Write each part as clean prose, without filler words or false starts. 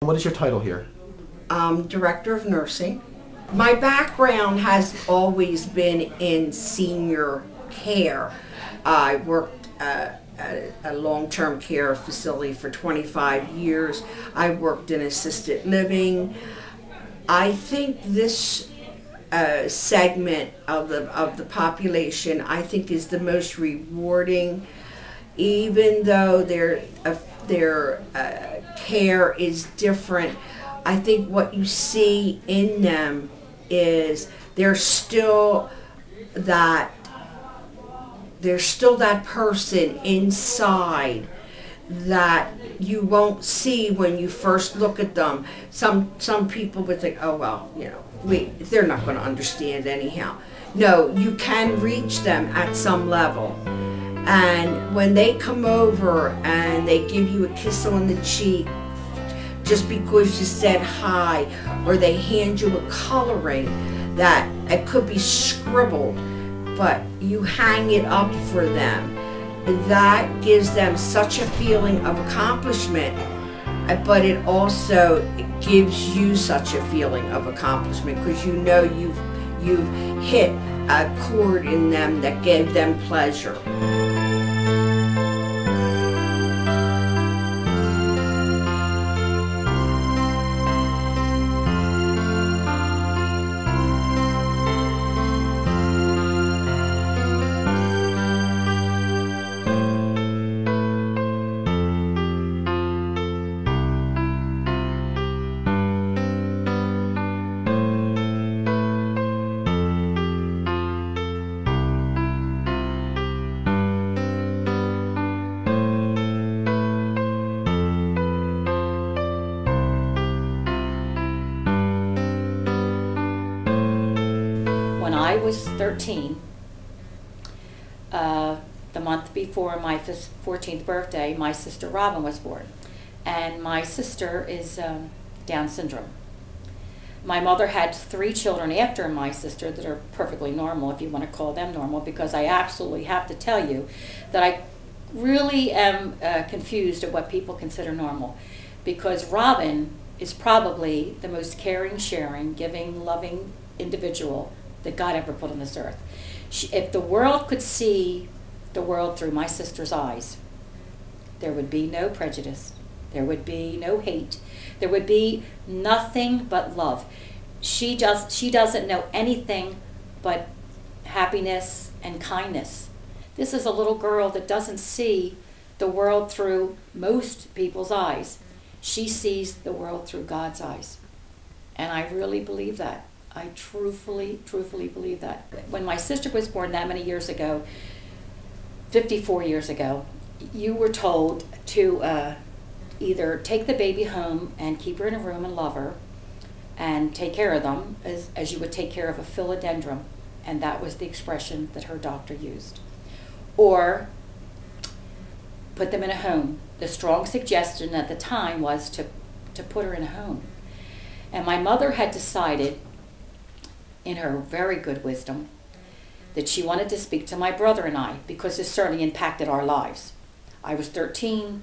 What is your title here? Director of Nursing. My background has always been in senior care. I worked at a long-term care facility for 25 years. I worked in assisted living. I think this segment of the population, I think, is the most rewarding, even though their care is different. I think what you see in them is there's still that person inside that you won't see when you first look at them. Some people would think, oh well, they're not going to understand anyhow. No, you can reach them at some level. And when they come over and they give you a kiss on the cheek just because you said hi, or they hand you a coloring that it could be scribbled, but you hang it up for them, that gives them such a feeling of accomplishment, but it also gives you such a feeling of accomplishment because you know you've hit a chord in them that gave them pleasure. When I was 13, the month before my 14th birthday, my sister Robin was born. And my sister is Down syndrome. My mother had 3 children after my sister that are perfectly normal, if you want to call them normal, because I absolutely have to tell you that I really am confused at what people consider normal. Because Robin is probably the most caring, sharing, giving, loving individual that God ever put on this earth. If the world could see the world through my sister's eyes, there would be no prejudice. There would be no hate. There would be nothing but love. She doesn't know anything but happiness and kindness. This is a little girl that doesn't see the world through most people's eyes. She sees the world through God's eyes. And I really believe that. I truthfully believe that. When my sister was born that many years ago, 54 years ago, you were told to either take the baby home and keep her in a room and love her and take care of them as you would take care of a philodendron, and that was the expression that her doctor used. Or put them in a home. The strong suggestion at the time was to put her in a home. And my mother had decided, in her very good wisdom, that she wanted to speak to my brother and I, because it certainly impacted our lives. I was 13,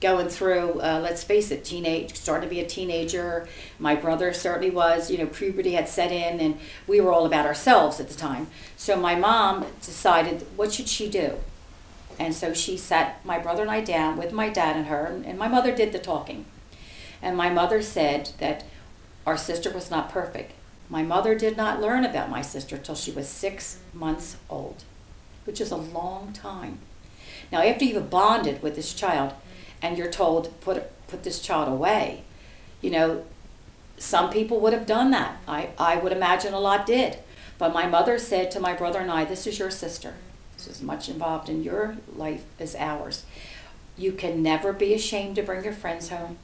going through, let's face it, starting to be a teenager. My brother certainly was, puberty had set in, and we were all about ourselves at the time. So my mom decided, what should she do? And so she sat my brother and I down with my dad and her, and my mother did the talking. And my mother said that our sister was not perfect. My mother did not learn about my sister till she was 6 months old, which is a long time. Now, after you've bonded with this child and you're told, put this child away, some people would have done that. I would imagine a lot did. But my mother said to my brother and I, this is your sister. This is as much involved in your life as ours. You can never be ashamed to bring your friends home.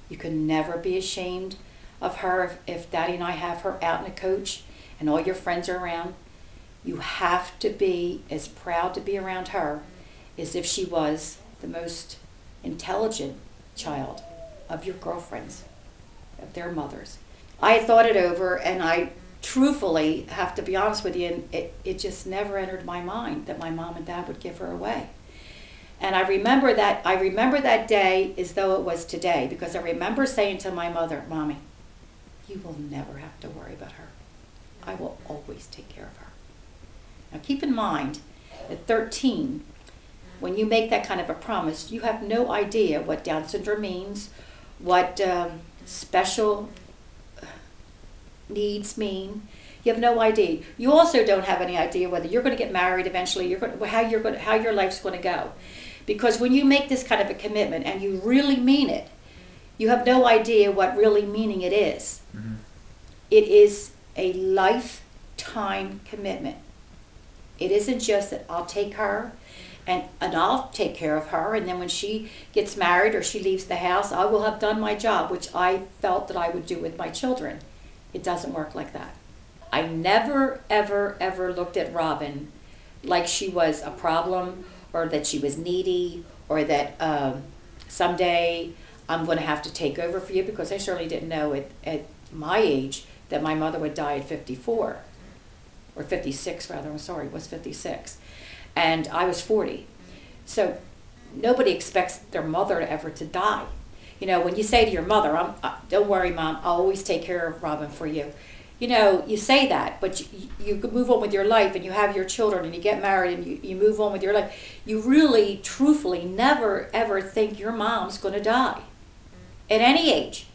You can never be ashamed of her if Daddy and I have her out in a coach and all your friends are around. You have to be as proud to be around her as if she was the most intelligent child of your girlfriends, of their mothers. I thought it over, and I truthfully have to be honest with you, and it just never entered my mind that my mom and dad would give her away. And I remember that day as though it was today, because I remember saying to my mother, Mommy, you will never have to worry about her. I will always take care of her. Now keep in mind, at 13, when you make that kind of a promise, you have no idea what Down syndrome means, what special needs mean. You have no idea. You also don't have any idea whether you're going to get married eventually, how your life's going to go. Because when you make this kind of a commitment and you really mean it, you have no idea what really meaning it is. Mm-hmm. It is a lifetime commitment. It isn't just that I'll take her and I'll take care of her, and then when she gets married or she leaves the house, I will have done my job, which I felt that I would do with my children. It doesn't work like that. I never, ever, ever looked at Robin like she was a problem, or that she was needy, or that someday I'm going to have to take over for you, because I certainly didn't know at my age that my mother would die at 54, or 56 rather, I'm sorry, it was 56. And I was 40. So nobody expects their mother ever to die. You know, when you say to your mother, don't worry, Mom, I'll always take care of Robin for you. You know, you say that, but you move on with your life, and you have your children, and you get married, and you move on with your life. You really, truthfully, never, ever think your mom's going to die. At any age.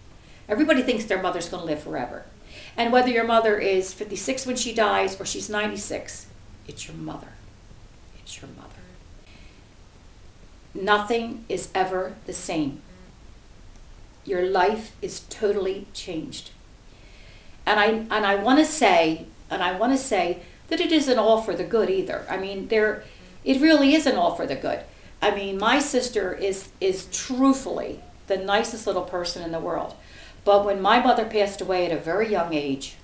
Everybody thinks their mother's going to live forever. And whether your mother is 56 when she dies, or she's 96, it's your mother. It's your mother. Nothing is ever the same. Your life is totally changed. And I want to say that it isn't all for the good either. I mean, it really isn't all for the good. I mean, my sister is truthfully the nicest little person in the world. But when my mother passed away at a very young age,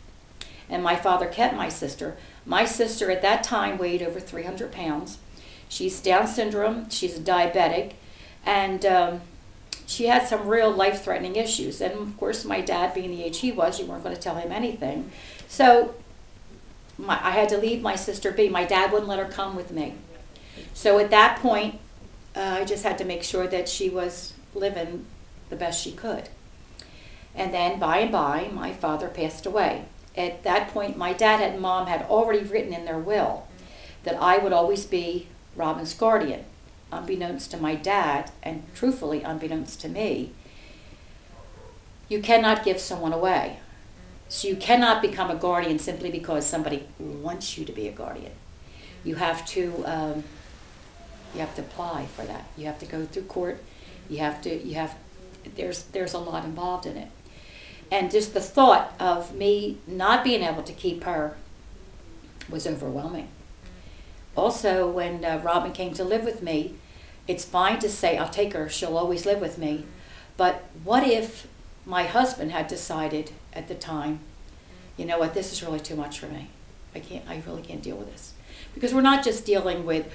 and my father kept my sister at that time weighed over 300 pounds. She's Down syndrome, she's a diabetic, and she had some real life-threatening issues. And of course, my dad, being the age he was, you weren't going to tell him anything. So I had to leave my sister be. My dad wouldn't let her come with me. So at that point, I just had to make sure that she was living the best she could. And then by and by, my father passed away. At that point, my dad and mom had already written in their will that I would always be Robin's guardian. Unbeknownst to my dad, and truthfully unbeknownst to me, you cannot give someone away. So you cannot become a guardian simply because somebody wants you to be a guardian. You have to apply for that. You have to go through court. There's a lot involved in it. And just the thought of me not being able to keep her was overwhelming. Also, when Robin came to live with me, it's fine to say, I'll take her, she'll always live with me. But what if my husband had decided at the time, you know what, this is really too much for me. I really can't deal with this. Because we're actually dealing with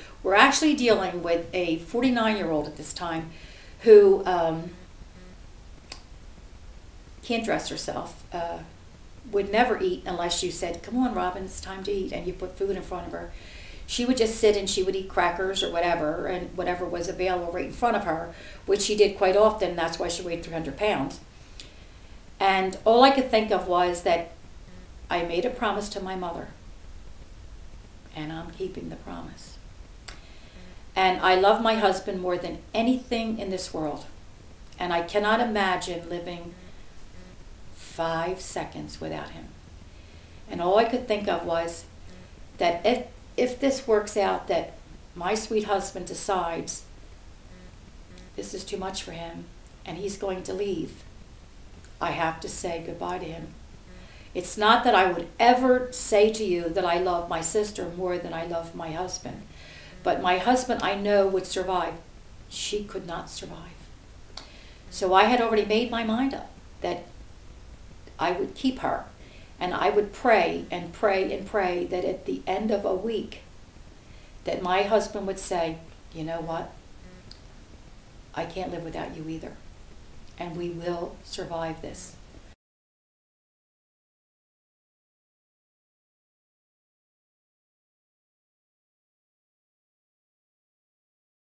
a 49-year-old at this time who can't dress herself, would never eat unless you said, come on, Robin, it's time to eat, and you put food in front of her. She would just sit and she would eat crackers or whatever, and whatever was available right in front of her, which she did quite often. That's why she weighed 300 pounds. And all I could think of was that I made a promise to my mother, and I'm keeping the promise. And I love my husband more than anything in this world. And I cannot imagine living 5 seconds without him. And all I could think of was that if this works out, that my sweet husband decides this is too much for him and he's going to leave, I have to say goodbye to him. It's not that I would ever say to you that I love my sister more than I love my husband. But my husband, I know, would survive. She could not survive. So I had already made my mind up that I would keep her. And I would pray and pray and pray that at the end of a week, that my husband would say, you know what? I can't live without you either. And we will survive this.